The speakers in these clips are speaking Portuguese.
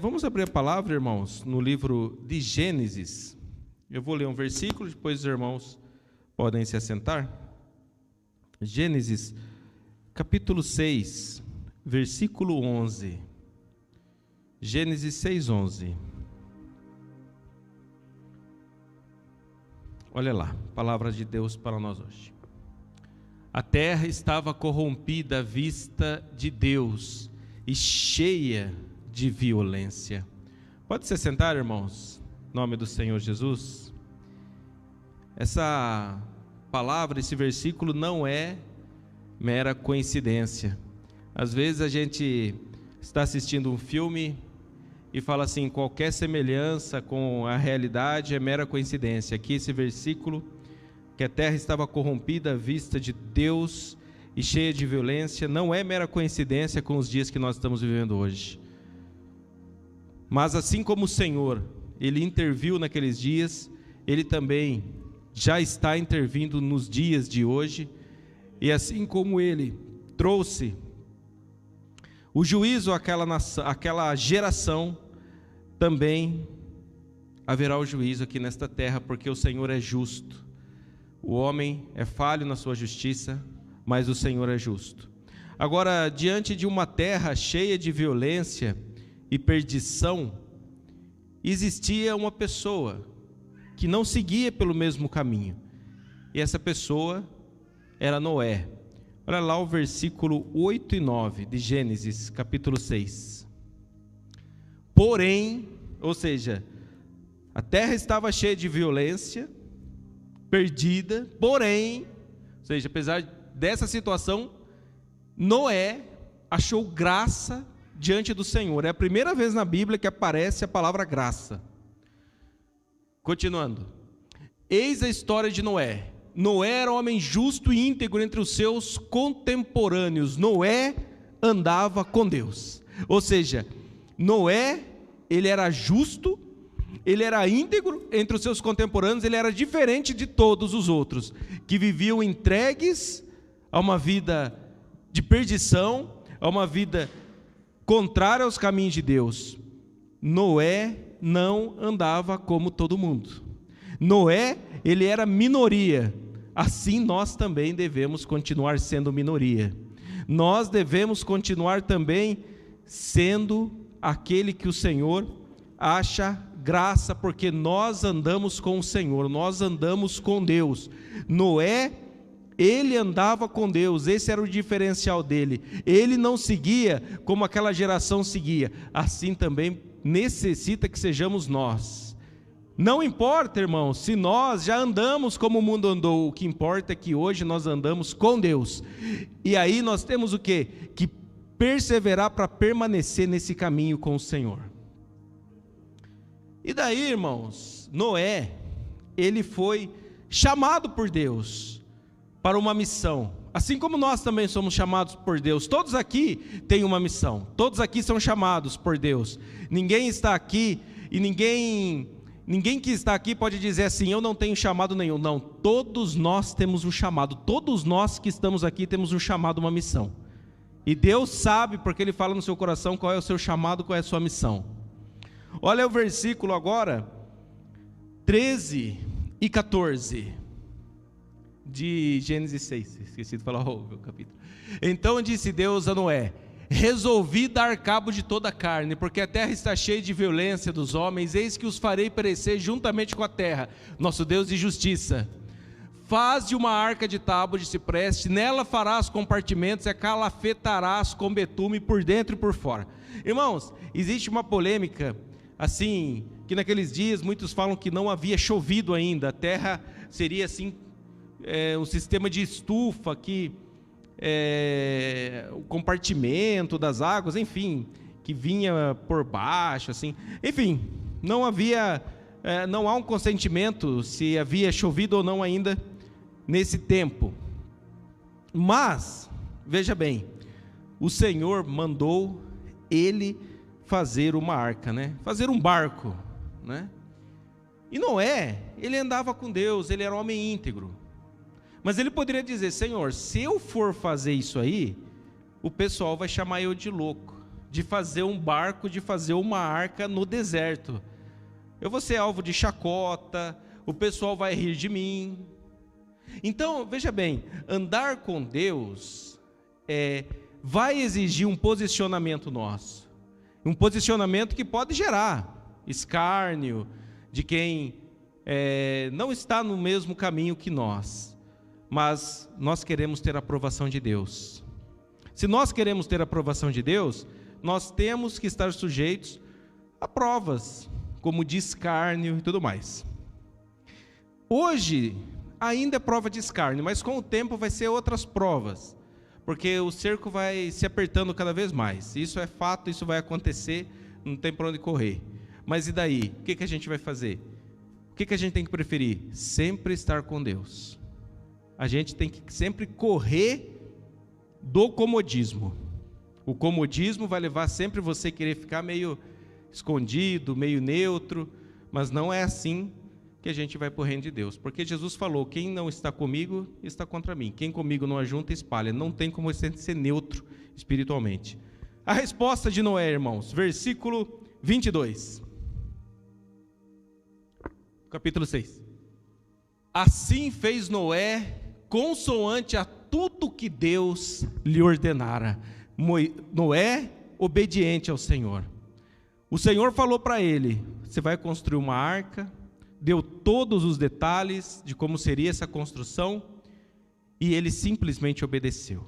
Vamos abrir a palavra, irmãos, no livro de Gênesis. Eu vou ler um versículo, depois os irmãos podem se assentar. Gênesis, capítulo 6, versículo 11. Gênesis 6, 11. Olha lá, palavra de Deus para nós hoje. A terra estava corrompida à vista de Deus e cheia de violência. Pode se sentar, irmãos, em nome do Senhor Jesus. Essa palavra, esse versículo não é mera coincidência. Às vezes a gente está assistindo um filme e fala assim, qualquer semelhança com a realidade é mera coincidência. Aqui esse versículo, que a terra estava corrompida à vista de Deus e cheia de violência, não é mera coincidência com os dias que nós estamos vivendo hoje. Mas assim como o Senhor, Ele interviu naqueles dias, Ele também já está intervindo nos dias de hoje, e assim como Ele trouxe o juízo àquela geração, também haverá o juízo aqui nesta terra, porque o Senhor é justo. O homem é falho na sua justiça, mas o Senhor é justo. Agora, diante de uma terra cheia de violência e perdição, existia uma pessoa que não seguia pelo mesmo caminho, e essa pessoa era Noé. Olha lá o versículo 8 e 9 de Gênesis, capítulo 6. Porém, ou seja, a terra estava cheia de violência, perdida, porém, ou seja, apesar dessa situação, Noé achou graça diante do Senhor. É a primeira vez na Bíblia que aparece a palavra graça. Continuando. Eis a história de Noé. Noé era um homem justo e íntegro entre os seus contemporâneos. Noé andava com Deus. Ou seja, Noé, ele era justo, ele era íntegro entre os seus contemporâneos, ele era diferente de todos os outros, que viviam entregues a uma vida de perdição, a uma vida contrária aos caminhos de Deus. Noé não andava como todo mundo. Noé, ele era minoria. Assim nós também devemos continuar sendo minoria. Nós devemos continuar também sendo aquele que o Senhor acha graça, porque nós andamos com o Senhor, nós andamos com Deus. Noé, ele andava com Deus, esse era o diferencial dele. Ele não seguia como aquela geração seguia. Assim também necessita que sejamos nós. Não importa, irmãos, se nós já andamos como o mundo andou, o que importa é que hoje nós andamos com Deus. E aí nós temos o quê? Que perseverar para permanecer nesse caminho com o Senhor. E daí, irmãos, Noé, ele foi chamado por Deus para uma missão, assim como nós também somos chamados por Deus. Todos aqui têm uma missão, todos aqui são chamados por Deus. Ninguém está aqui e ninguém que está aqui pode dizer assim, eu não tenho chamado nenhum. Não, todos nós temos um chamado, todos nós que estamos aqui temos um chamado, uma missão. E Deus sabe, porque Ele fala no seu coração qual é o seu chamado, qual é a sua missão. Olha o versículo agora, 13 e 14 de Gênesis 6, esqueci de falar o capítulo. Então disse Deus a Noé, resolvi dar cabo de toda a carne, porque a terra está cheia de violência dos homens, eis que os farei perecer juntamente com a terra, nosso Deus de justiça. Faze uma arca de tábua de cipreste, nela farás compartimentos e a calafetarás com betume por dentro e por fora. Irmãos, existe uma polêmica, assim, que naqueles dias muitos falam que não havia chovido ainda, a terra seria assim, um sistema de estufa que o compartimento das águas, enfim, que vinha por baixo, assim, enfim, não há um consentimento se havia chovido ou não ainda nesse tempo. Mas, veja bem, o Senhor mandou ele fazer uma arca, fazer um barco, E Noé, ele andava com Deus, ele era um homem íntegro. Mas ele poderia dizer, Senhor, se eu for fazer isso aí, o pessoal vai chamar eu de louco, de fazer um barco, de fazer uma arca no deserto. Eu vou ser alvo de chacota, o pessoal vai rir de mim. Então, veja bem, andar com Deus vai exigir um posicionamento nosso. Um posicionamento que pode gerar escárnio de quem não está no mesmo caminho que nós. Mas nós queremos ter a aprovação de Deus. Se nós queremos ter a aprovação de Deus, nós temos que estar sujeitos a provas, como de escárnio e tudo mais. Hoje ainda é prova de escárnio, mas com o tempo vai ser outras provas, porque o cerco vai se apertando cada vez mais. Isso é fato, isso vai acontecer, não tem para onde correr. Mas e daí? O que a gente vai fazer? O que a gente tem que preferir? Sempre estar com Deus. A gente tem que sempre correr do comodismo. O comodismo vai levar sempre você a querer ficar meio escondido, meio neutro, mas não é assim que a gente vai para o reino de Deus. Porque Jesus falou, quem não está comigo, está contra mim. Quem comigo não ajunta, espalha. Não tem como você ser neutro espiritualmente. A resposta de Noé, irmãos, versículo 22. Capítulo 6. Assim fez Noé, consoante a tudo que Deus lhe ordenara. Noé, obediente ao Senhor. O Senhor falou para ele, você vai construir uma arca, deu todos os detalhes de como seria essa construção, e ele simplesmente obedeceu.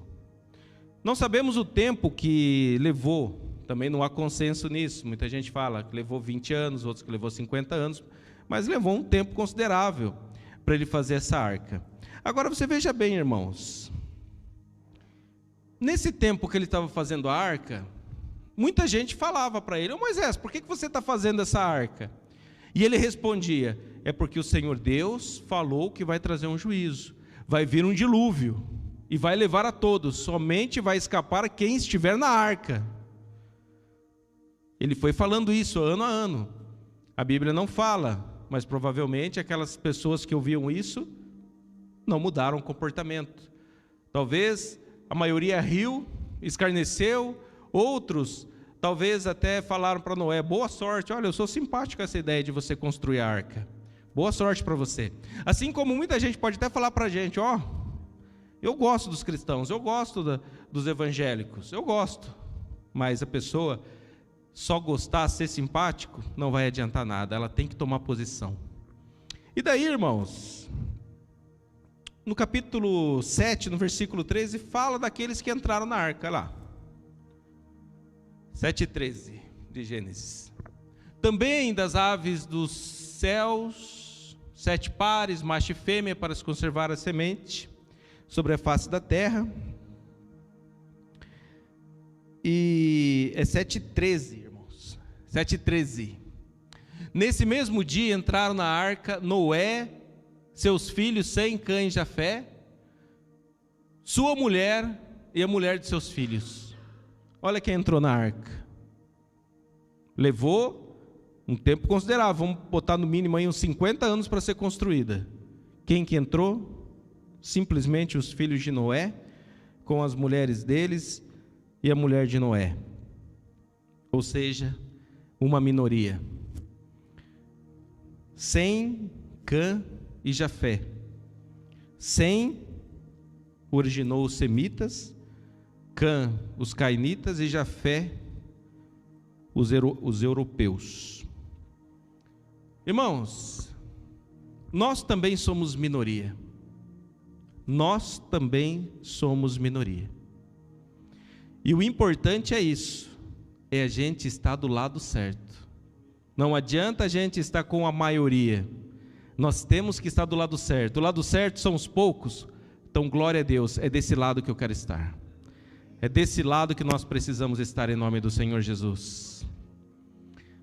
Não sabemos o tempo que levou, também não há consenso nisso, muita gente fala que levou 20 anos, outros que levou 50 anos, mas levou um tempo considerável para ele fazer essa arca. Agora você veja bem, irmãos, nesse tempo que ele estava fazendo a arca, muita gente falava para ele, Moisés, por que você está fazendo essa arca? E ele respondia, é porque o Senhor Deus falou que vai trazer um juízo, vai vir um dilúvio, e vai levar a todos, somente vai escapar quem estiver na arca. Ele foi falando isso ano a ano, a Bíblia não fala, mas provavelmente aquelas pessoas que ouviam isso, não mudaram o comportamento. Talvez a maioria riu, escarneceu, outros talvez até falaram para Noé, boa sorte, olha, eu sou simpático com essa ideia de você construir a arca, boa sorte para você. Assim como muita gente pode até falar para a gente, eu gosto dos cristãos, eu gosto dos evangélicos, eu gosto, mas a pessoa só gostar, ser simpático, não vai adiantar nada, ela tem que tomar posição. E daí, irmãos, no capítulo 7, no versículo 13, fala daqueles que entraram na arca lá. 7:13 de Gênesis. Também das aves dos céus, 7 pares, macho e fêmea, para se conservar a semente sobre a face da terra. E é 7:13, irmãos. 7:13. Nesse mesmo dia entraram na arca Noé, seus filhos Sem, Cã e Jafé, sua mulher e a mulher de seus filhos. Olha quem entrou na arca. Levou um tempo considerável, vamos botar no mínimo aí uns 50 anos para ser construída. Quem que entrou? Simplesmente os filhos de Noé, com as mulheres deles e a mulher de Noé. Ou seja, uma minoria. Sem, Cã e Jafé. Sem originou os semitas, Cã os cainitas e Jafé os europeus. Irmãos, nós também somos minoria. Nós também somos minoria. E o importante é isso, é a gente estar do lado certo. Não adianta a gente estar com a maioria. Nós temos que estar do lado certo. Do lado certo são os poucos. Então, glória a Deus, é desse lado que eu quero estar. É desse lado que nós precisamos estar em nome do Senhor Jesus.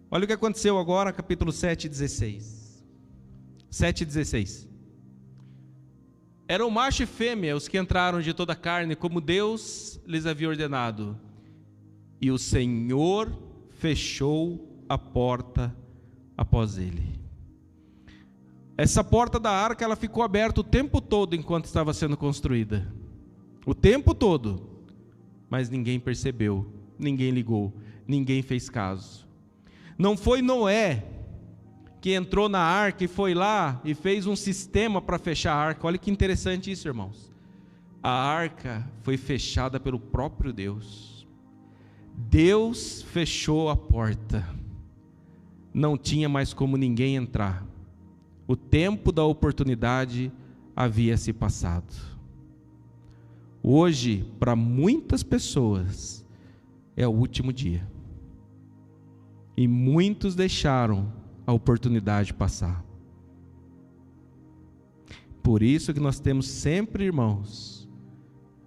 Olha o que aconteceu agora, capítulo 7:16. 7:16. Eram macho e fêmea os que entraram de toda a carne, como Deus lhes havia ordenado. E o Senhor fechou a porta após ele. Essa porta da arca, ela ficou aberta o tempo todo enquanto estava sendo construída. O tempo todo. Mas ninguém percebeu, ninguém ligou. ninguém fez caso. Não foi Noé que entrou na arca e foi lá e fez um sistema para fechar a arca. Olha que interessante isso, irmãos. A arca foi fechada pelo próprio Deus. Deus fechou a porta. Não tinha mais como ninguém entrar. O tempo da oportunidade havia se passado. Hoje, para muitas pessoas, é o último dia. E muitos deixaram a oportunidade passar. Por isso que nós temos sempre, irmãos,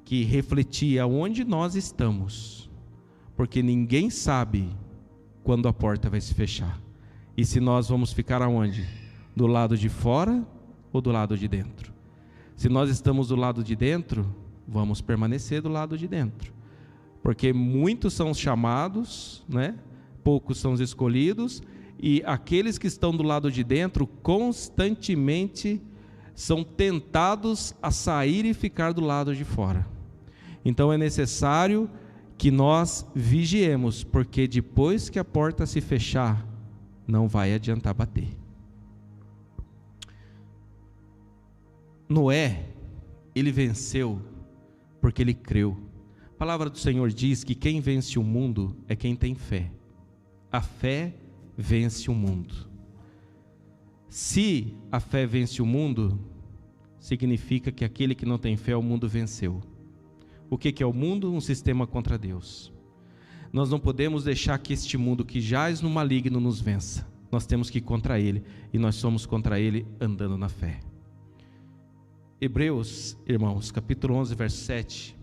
que refletir aonde nós estamos, porque ninguém sabe quando a porta vai se fechar. E se nós vamos ficar aonde? Do lado de fora ou do lado de dentro? Se nós estamos do lado de dentro, vamos permanecer do lado de dentro. Porque muitos são os chamados, né? Poucos são os escolhidos, e aqueles que estão do lado de dentro constantemente são tentados a sair e ficar do lado de fora. Então é necessário que nós vigiemos, porque depois que a porta se fechar, não vai adiantar bater. Noé, ele venceu porque ele creu. A palavra do Senhor diz que quem vence o mundo é quem tem fé. A fé vence o mundo. Se a fé vence o mundo, significa que aquele que não tem fé, o mundo venceu. O que é o mundo? Um sistema contra Deus. Nós não podemos deixar que este mundo que jaz no maligno nos vença. Nós temos que ir contra ele, e nós somos contra ele andando na fé. Hebreus, irmãos, capítulo 11, verso 7,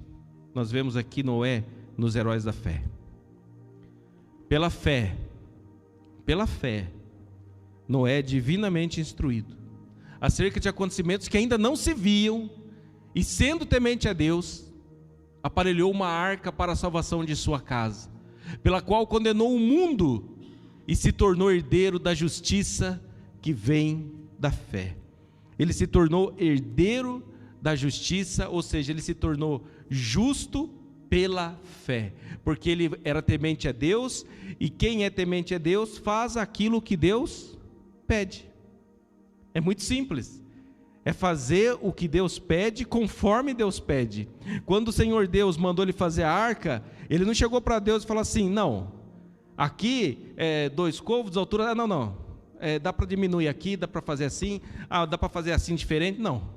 nós vemos aqui Noé nos heróis da fé. Pela fé, Noé é divinamente instruído acerca de acontecimentos que ainda não se viam, e sendo temente a Deus, aparelhou uma arca para a salvação de sua casa, pela qual condenou o mundo e se tornou herdeiro da justiça que vem da fé. Ele se tornou herdeiro da justiça, ou seja, ele se tornou justo pela fé, porque ele era temente a Deus, e quem é temente a Deus faz aquilo que Deus pede. É muito simples. É fazer o que Deus pede, conforme Deus pede. Quando o Senhor Deus mandou ele fazer a arca, ele não chegou para Deus e falou assim: não, aqui 2 côvados, altura, não, dá para diminuir aqui, dá para fazer assim, dá para fazer assim diferente. Não,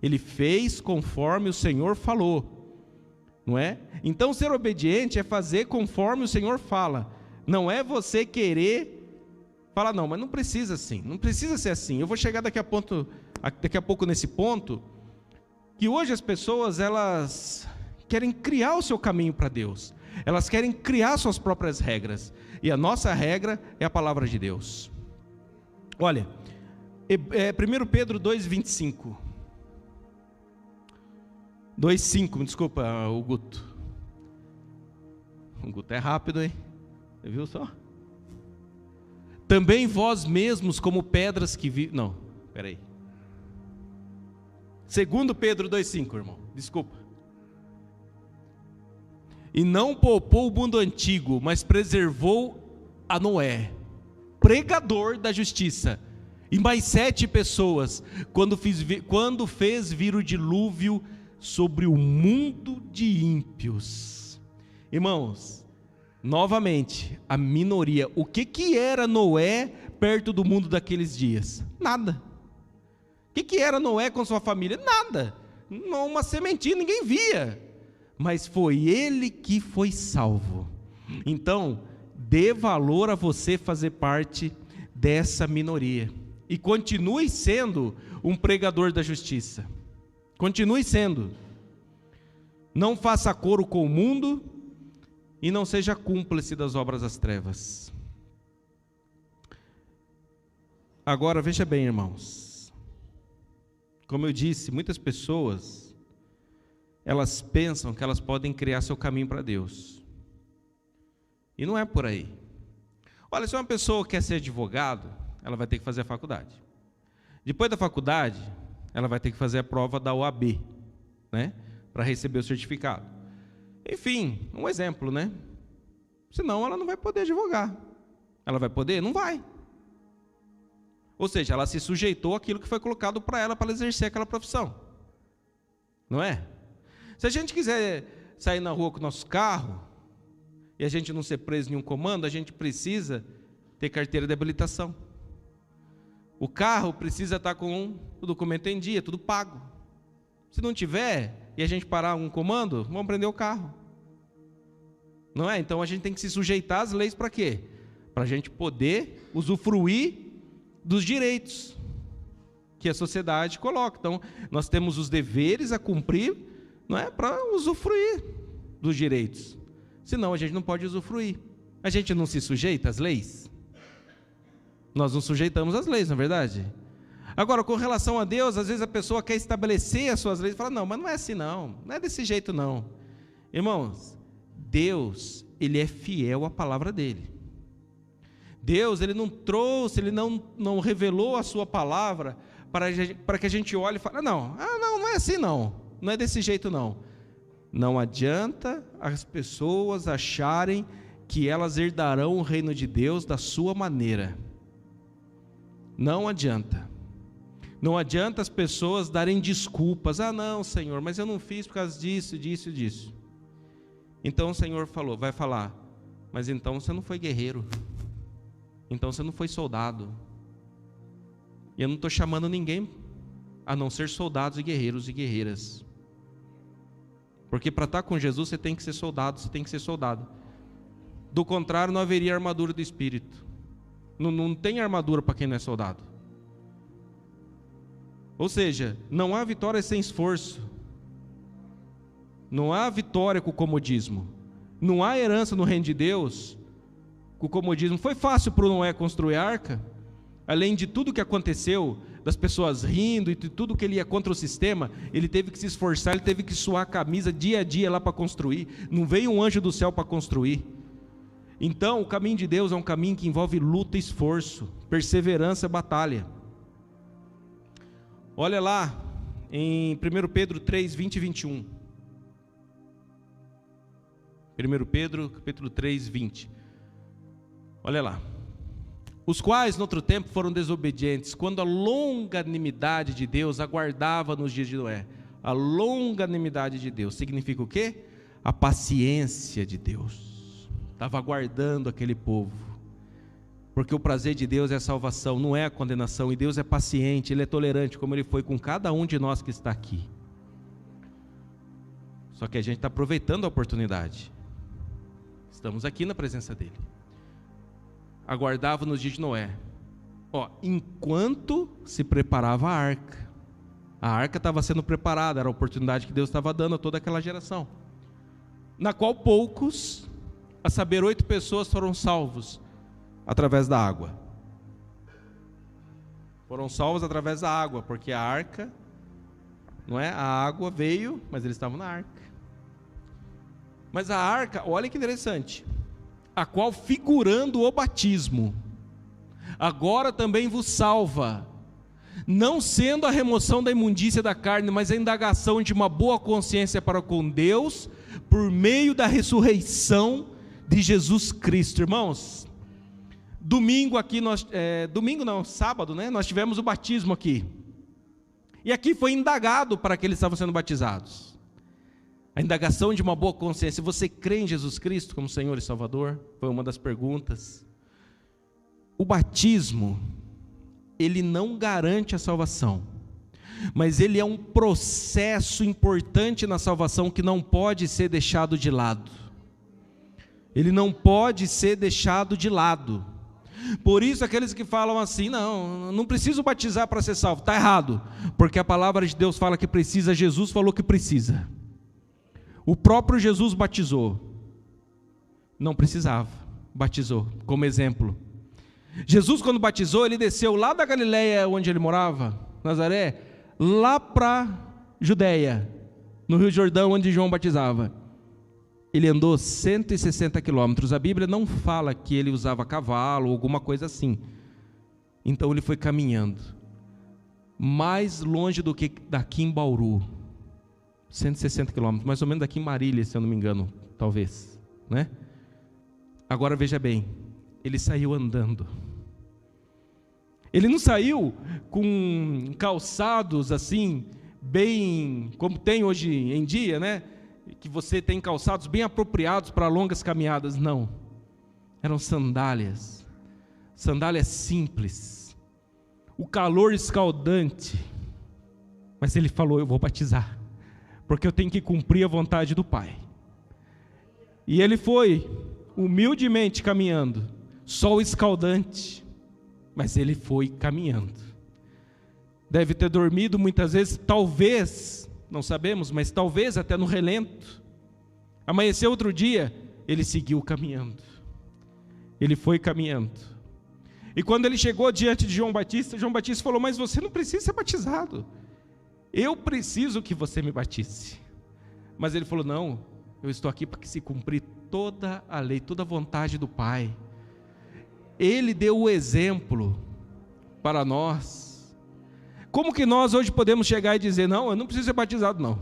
ele fez conforme o Senhor falou, não é? Então ser obediente é fazer conforme o Senhor fala. Não é você querer falar, não, mas não precisa assim, não precisa ser assim. Eu vou chegar daqui a pouco nesse ponto, que hoje as pessoas, elas querem criar o seu caminho para Deus, elas querem criar suas próprias regras, e a nossa regra é a palavra de Deus. Olha, 1 Pedro 2,25, 2,5, me desculpa, o Guto é rápido, hein? Você viu só? Também vós mesmos como pedras que vivem... Não, peraí. 2 Pedro 2,5, irmão, desculpa. E não poupou o mundo antigo, mas preservou a Noé, pregador da justiça, e mais 7 pessoas, quando fez vir o dilúvio sobre o mundo de ímpios. Irmãos, novamente, a minoria. O que era Noé perto do mundo daqueles dias? Nada. O que era Noé com sua família? Nada. Não, uma sementinha, ninguém via. Mas foi ele que foi salvo. Então, dê valor a você fazer parte dessa minoria. E continue sendo um pregador da justiça. Continue sendo. Não faça coro com o mundo e não seja cúmplice das obras das trevas. Agora, veja bem, irmãos. Como eu disse, muitas pessoas, elas pensam que elas podem criar seu caminho para Deus. E não é por aí. Olha, se uma pessoa quer ser advogado, ela vai ter que fazer a faculdade. Depois da faculdade, ela vai ter que fazer a prova da OAB, né? Para receber o certificado. Enfim, um exemplo, né? Senão ela não vai poder advogar. Ela vai poder? Não vai. Ou seja, ela se sujeitou àquilo que foi colocado para ela exercer aquela profissão. Não é? Se a gente quiser sair na rua com o nosso carro e a gente não ser preso em nenhum comando, a gente precisa ter carteira de habilitação. O carro precisa estar com o documento em dia, tudo pago. Se não tiver e a gente parar um comando, vamos prender o carro. Não é? Então a gente tem que se sujeitar às leis para quê? Para a gente poder usufruir dos direitos que a sociedade coloca. Então nós temos os deveres a cumprir, não é? Para usufruir dos direitos. Senão a gente não pode usufruir. A gente não se sujeita às leis? Nós não sujeitamos às leis, não é verdade? Agora, com relação a Deus, às vezes a pessoa quer estabelecer as suas leis e fala, não, mas não é assim não é desse jeito não. Irmãos, Deus, Ele é fiel à palavra dEle. Deus, Ele não trouxe, Ele não revelou a sua palavra para que a gente olhe e fale, não é assim não é desse jeito não. Não adianta as pessoas acharem que elas herdarão o reino de Deus da sua maneira. Não adianta. Não adianta as pessoas darem desculpas. Ah, não, Senhor, mas eu não fiz por causa disso, disso e disso. Então o Senhor vai falar, mas então você não foi guerreiro. Então você não foi soldado. E eu não estou chamando ninguém a não ser soldados e guerreiros e guerreiras. Porque para estar com Jesus você tem que ser soldado, você tem que ser soldado. Do contrário, não haveria armadura do Espírito. Não tem armadura para quem não é soldado. Ou seja, não há vitória sem esforço. Não há vitória com o comodismo. Não há herança no reino de Deus com o comodismo. Foi fácil para o Noé construir a arca? Além de tudo que aconteceu, das pessoas rindo e de tudo que ele ia contra o sistema, ele teve que se esforçar, ele teve que suar a camisa dia a dia lá para construir. Não veio um anjo do céu para construir. Então, o caminho de Deus é um caminho que envolve luta e esforço, perseverança e batalha. Olha lá, em 1 Pedro 3, 20 e 21. 1 Pedro, capítulo 3, 20. Olha lá. Os quais, no outro tempo, foram desobedientes, quando a longanimidade de Deus aguardava nos dias de Noé. A longanimidade de Deus significa o quê? A paciência de Deus. Estava aguardando aquele povo, porque o prazer de Deus é a salvação, não é a condenação, e Deus é paciente, Ele é tolerante, como Ele foi com cada um de nós que está aqui. Só que a gente está aproveitando a oportunidade, estamos aqui na presença dEle. Aguardava nos dias de Noé, enquanto se preparava a arca estava sendo preparada, era a oportunidade que Deus estava dando a toda aquela geração, na qual poucos, a saber 8 pessoas foram salvos através da água. Foram salvos através da água, porque a arca, não é? A água veio, mas eles estavam na arca. Mas a arca, olha que interessante, a qual figurando o batismo, agora também vos salva, não sendo a remoção da imundícia da carne, mas a indagação de uma boa consciência para com Deus, por meio da ressurreição de Jesus Cristo. Irmãos, sábado, né? Nós tivemos o batismo aqui. E aqui foi indagado para que eles estavam sendo batizados. A indagação de uma boa consciência. Você crê em Jesus Cristo como Senhor e Salvador? Foi uma das perguntas. O batismo, ele não garante a salvação, mas ele é um processo importante na salvação que não pode ser deixado de lado. Ele não pode ser deixado de lado. Por isso aqueles que falam assim, não preciso batizar para ser salvo, está errado, porque a palavra de Deus fala que precisa, Jesus falou que precisa. O próprio Jesus batizou, não precisava, batizou, como exemplo. Jesus, quando batizou, ele desceu lá da Galileia, onde ele morava, Nazaré, lá para Judeia, no Rio Jordão, onde João batizava. Ele andou 160 quilômetros, a Bíblia não fala que ele usava cavalo ou alguma coisa assim. Então ele foi caminhando, mais longe do que daqui em Bauru, 160 quilômetros, mais ou menos daqui em Marília, se eu não me engano, talvez, né? Agora veja bem, ele saiu andando. Ele não saiu com calçados assim, bem como tem hoje em dia, né? Que você tem calçados bem apropriados para longas caminhadas. Não, eram sandálias simples, o calor escaldante. Mas ele falou: eu vou batizar, porque eu tenho que cumprir a vontade do Pai. E ele foi humildemente caminhando, sol escaldante, mas ele foi caminhando. Deve ter dormido muitas vezes, talvez, não sabemos, mas talvez até no relento. Amanheceu outro dia, ele seguiu caminhando. Ele foi caminhando. E quando ele chegou diante de João Batista falou: mas você não precisa ser batizado, eu preciso que você me batize. Mas ele falou: não, eu estou aqui para que se cumprir toda a lei, toda a vontade do Pai. Ele deu o exemplo para nós. Como que nós hoje podemos chegar e dizer: não, eu não preciso ser batizado, não,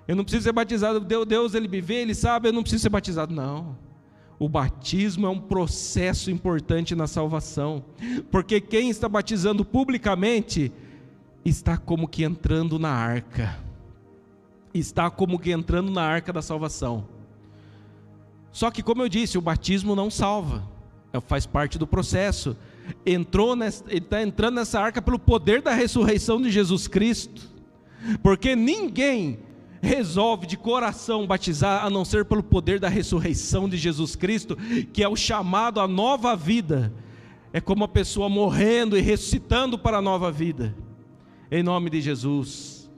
eu não preciso ser batizado, Deus ele me vê, ele sabe, eu não preciso ser batizado? Não, o batismo é um processo importante na salvação, porque quem está batizando publicamente está como que entrando na arca, está como que entrando na arca da salvação. Só que, como eu disse, o batismo não salva, faz parte do processo. Ele está entrando nessa arca pelo poder da ressurreição de Jesus Cristo, porque ninguém resolve de coração batizar a não ser pelo poder da ressurreição de Jesus Cristo, que é o chamado à nova vida. É como a pessoa morrendo e ressuscitando para a nova vida, em nome de Jesus.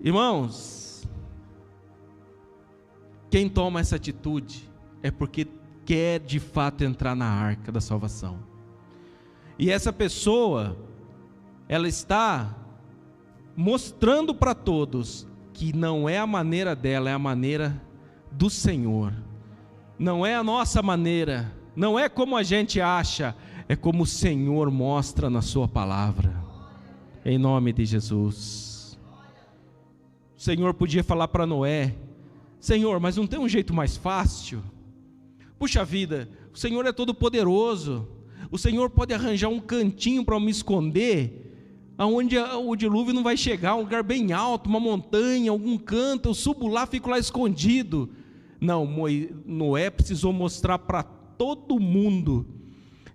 Irmãos, quem toma essa atitude é porque quer de fato entrar na arca da salvação. E essa pessoa, ela está mostrando para todos que não é a maneira dela, é a maneira do Senhor. Não é a nossa maneira, não é como a gente acha, é como o Senhor mostra na sua palavra, em nome de Jesus. O Senhor podia falar para Noé: Senhor, mas não tem um jeito mais fácil? Puxa vida, o Senhor é todo poderoso, o Senhor pode arranjar um cantinho para eu me esconder, aonde o dilúvio não vai chegar, um lugar bem alto, uma montanha, algum canto, eu subo lá, fico lá escondido. Não, Noé precisou mostrar para todo mundo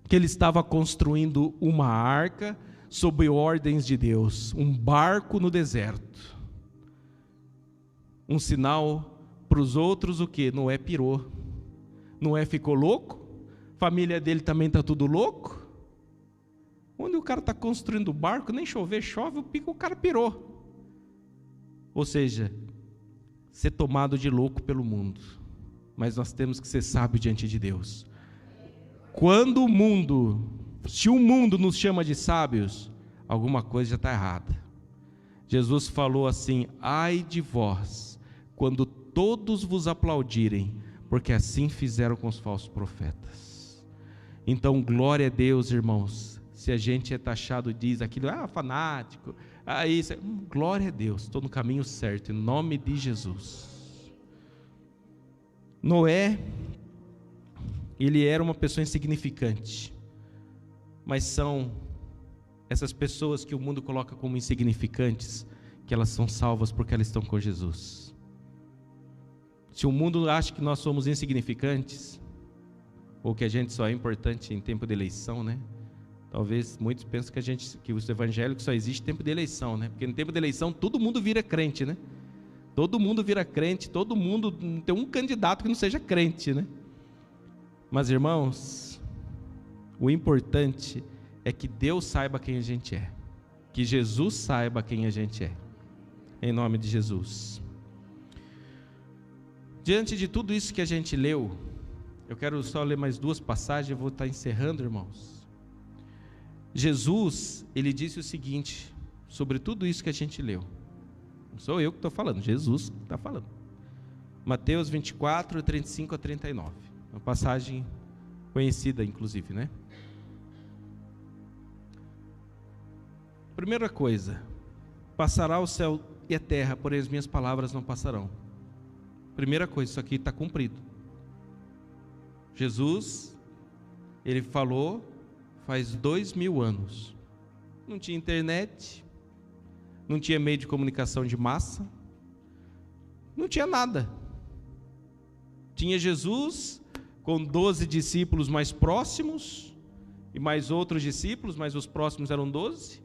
que ele estava construindo uma arca sob ordens de Deus, um barco no deserto. Um sinal para os outros, o que? Noé pirou. Noé ficou louco, família dele também está tudo louco. Onde o cara está construindo o barco, nem chover, chove, o cara pirou. Ou seja, ser tomado de louco pelo mundo. Mas nós temos que ser sábios diante de Deus. Se o mundo nos chama de sábios, alguma coisa já está errada. Jesus falou assim: ai de vós, quando todos vos aplaudirem, porque assim fizeram com os falsos profetas. Então, glória a Deus, irmãos, se a gente é taxado, diz aquilo, fanático, isso, glória a Deus, estou no caminho certo, em nome de Jesus. Noé, ele era uma pessoa insignificante, mas são essas pessoas que o mundo coloca como insignificantes, que elas são salvas porque elas estão com Jesus. Se o mundo acha que nós somos insignificantes, ou que a gente só é importante em tempo de eleição, né? Talvez muitos pensem que os evangélicos só existe em tempo de eleição, né? Porque no tempo de eleição todo mundo vira crente, né? Todo mundo vira crente, todo mundo, tem um candidato que não seja crente, né? Mas, irmãos, o importante é que Deus saiba quem a gente é, que Jesus saiba quem a gente é, em nome de Jesus. Diante de tudo isso que a gente leu, eu quero só ler mais duas passagens, eu vou estar encerrando, irmãos. Jesus, ele disse o seguinte, sobre tudo isso que a gente leu. Não sou eu que estou falando, Jesus está falando. Mateus 24, 35 a 39. Uma passagem conhecida, inclusive, né? Primeira coisa, passará o céu e a terra, porém as minhas palavras não passarão. Primeira coisa, isso aqui está cumprido. Jesus, ele falou faz 2000 anos. Não tinha internet, não tinha meio de comunicação de massa, não tinha nada. Tinha Jesus com 12 discípulos mais próximos e mais outros discípulos, mas os próximos eram 12.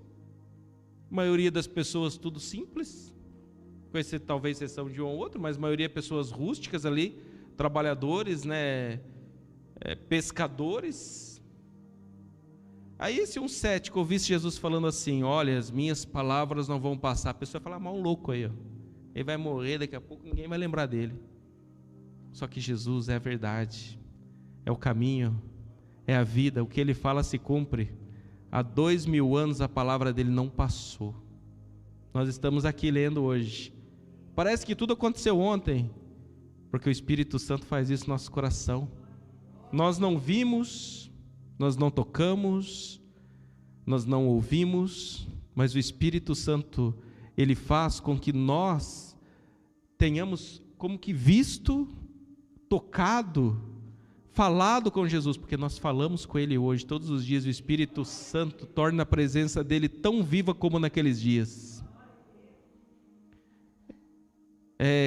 A maioria das pessoas tudo simples, com talvez exceção de um ou outro, mas a maioria pessoas rústicas ali, trabalhadores, né, pescadores. Aí se um cético ouvisse Jesus falando assim: olha, as minhas palavras não vão passar, a pessoa vai falar: mal um louco aí, ó. Ele vai morrer, daqui a pouco ninguém vai lembrar dele. Só que Jesus é a verdade, é o caminho, é a vida, o que ele fala se cumpre. Há 2000 anos a palavra dele não passou. Nós estamos aqui lendo hoje. Parece que tudo aconteceu ontem, porque o Espírito Santo faz isso no nosso coração. Nós não vimos, nós não tocamos, nós não ouvimos, mas o Espírito Santo, ele faz com que nós tenhamos como que visto, tocado, falado com Jesus, porque nós falamos com ele hoje, todos os dias. O Espírito Santo torna a presença dele tão viva como naqueles dias.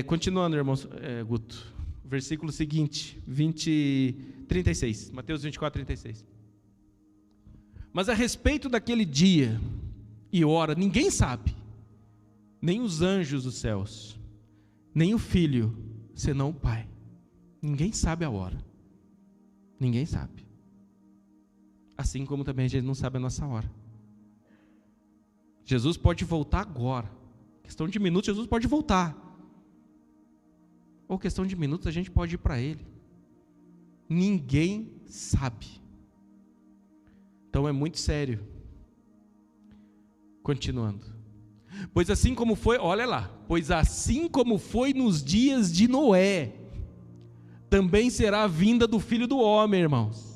Continuando, irmãos, Guto, versículo seguinte, 36, Mateus 24, 36. Mas a respeito daquele dia e hora, ninguém sabe, nem os anjos dos céus, nem o Filho, senão o Pai. Ninguém sabe a hora. Ninguém sabe. Assim como também a gente não sabe a nossa hora. Jesus pode voltar agora. Questão de minutos, Jesus pode voltar. Ou questão de minutos, a gente pode ir para Ele. Ninguém sabe. Então é muito sério. Continuando. Pois assim como foi, olha lá. Pois assim como foi nos dias de Noé, também será a vinda do Filho do Homem, irmãos.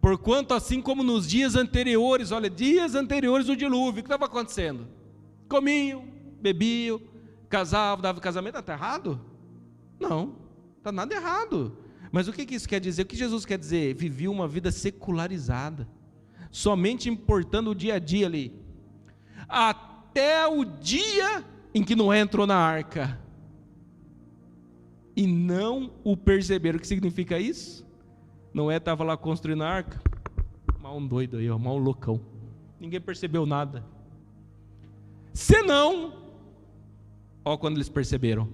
Porquanto assim como nos dias anteriores, olha, dias anteriores do dilúvio, o que estava acontecendo? Comiam, bebiam, casavam, davam casamento. Está errado? Não, está nada errado. Mas o que isso quer dizer? O que Jesus quer dizer? Vivia uma vida secularizada, somente importando o dia a dia ali, até o dia em que Noé entrou na arca, e não o perceberam. O que significa isso? Noé estava lá construindo a arca, mal um doido aí, mal um loucão, ninguém percebeu nada. Senão, quando eles perceberam,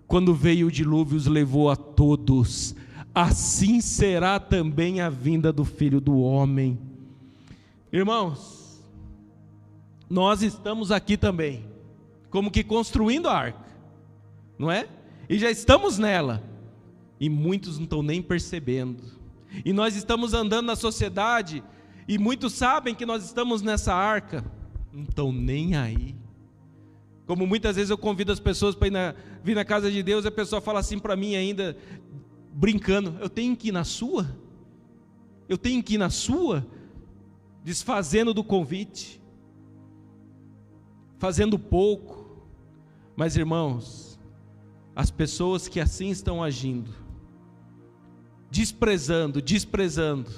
quando veio o dilúvio, os levou a todos. Assim será também a vinda do Filho do Homem. Irmãos, nós estamos aqui também, como que construindo a arca, não é? E já estamos nela, e muitos não estão nem percebendo. E nós estamos andando na sociedade, e muitos sabem que nós estamos nessa arca, não estão nem aí. Como muitas vezes eu convido as pessoas para vir na casa de Deus, e a pessoa fala assim para mim ainda, brincando: eu tenho que ir na sua? Eu tenho que ir na sua? Desfazendo do convite, fazendo pouco. Mas irmãos, as pessoas que assim estão agindo, desprezando,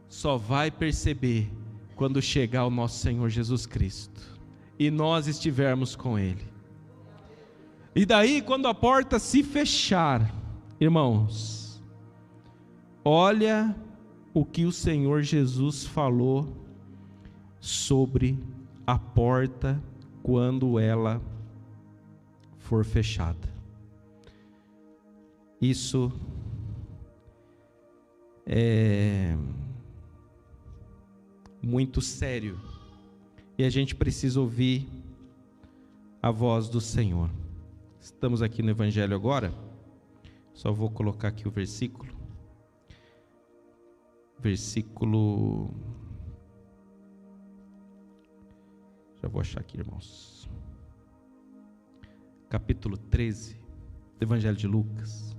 só vai perceber quando chegar o nosso Senhor Jesus Cristo e nós estivermos com Ele. E daí, quando a porta se fechar, irmãos, olha o que o Senhor Jesus falou sobre a porta quando ela for fechada. Isso é muito sério, e a gente precisa ouvir a voz do Senhor. Estamos aqui no Evangelho agora, só vou colocar aqui o versículo, já vou achar aqui, irmãos, capítulo 13 do Evangelho de Lucas,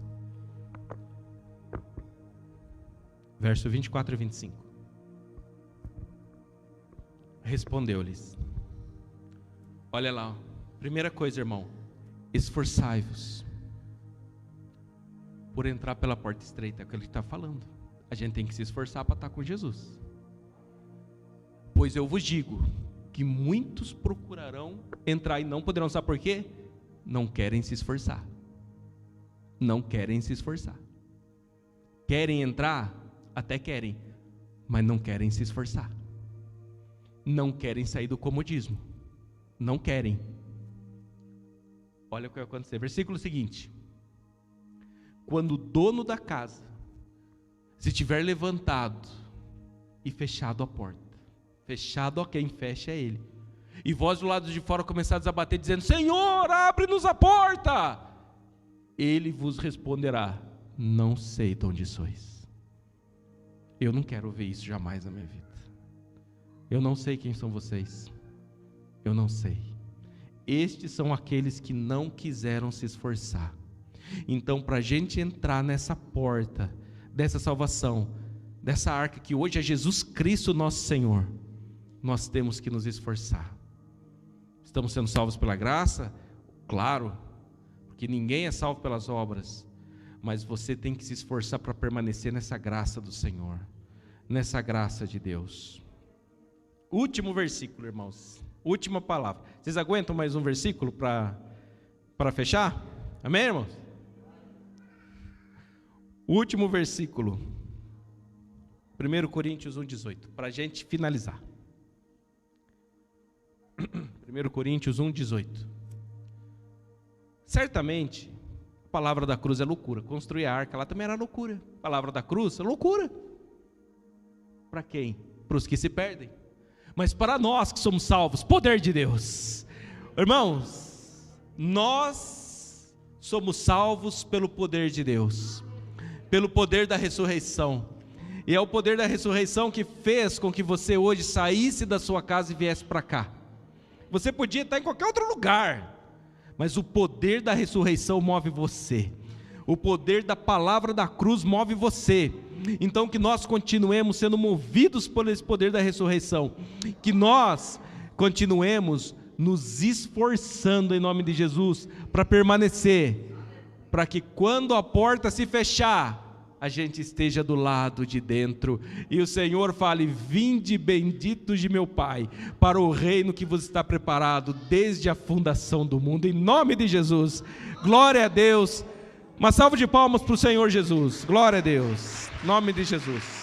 verso 24 e 25. Respondeu-lhes, olha lá, primeira coisa, irmão, esforçai-vos por entrar pela porta estreita, é o que ele está falando. A gente tem que se esforçar para estar com Jesus. Pois eu vos digo que muitos procurarão entrar e não poderão. Sabe por quê? Não querem se esforçar. Não querem se esforçar. Querem entrar? Até querem, mas não querem se esforçar. Não querem sair do comodismo. Não querem. Olha o que vai acontecer. Versículo seguinte. Quando o dono da casa se tiver levantado e fechado a porta, fechado a quem fecha é ele, e vós do lado de fora começares a bater dizendo: Senhor, abre-nos a porta, ele vos responderá: não sei de onde sois. Eu não quero ver isso jamais na minha vida. Eu não sei quem são vocês. Eu não sei. Estes são aqueles que não quiseram se esforçar. Então, para a gente entrar nessa porta dessa salvação, dessa arca que hoje é Jesus Cristo nosso Senhor, nós temos que nos esforçar. Estamos sendo salvos pela graça? Claro, porque ninguém é salvo pelas obras, mas você tem que se esforçar para permanecer nessa graça do Senhor, nessa graça de Deus. Último versículo, irmãos, última palavra. Vocês aguentam mais um versículo para fechar? Amém, irmãos? Último versículo, 1 Coríntios 1,18, para a gente finalizar. 1 Coríntios 1,18. Certamente, a palavra da cruz é loucura. Construir a arca lá também era loucura. A palavra da cruz é loucura. Para quem? Para os que se perdem. Mas para nós que somos salvos, poder de Deus. Irmãos, nós somos salvos pelo poder de Deus, pelo poder da ressurreição. E é o poder da ressurreição que fez com que você hoje saísse da sua casa e viesse para cá. Você podia estar em qualquer outro lugar, mas o poder da ressurreição move você. O poder da palavra da cruz move você. Então que nós continuemos sendo movidos por esse poder da ressurreição. Que nós continuemos nos esforçando em nome de Jesus para permanecer, para que quando a porta se fechar, a gente esteja do lado de dentro e o Senhor fale: vinde benditos de meu Pai, para o reino que vos está preparado desde a fundação do mundo, em nome de Jesus. Glória a Deus. Uma salva de palmas para o Senhor Jesus. Glória a Deus, em nome de Jesus.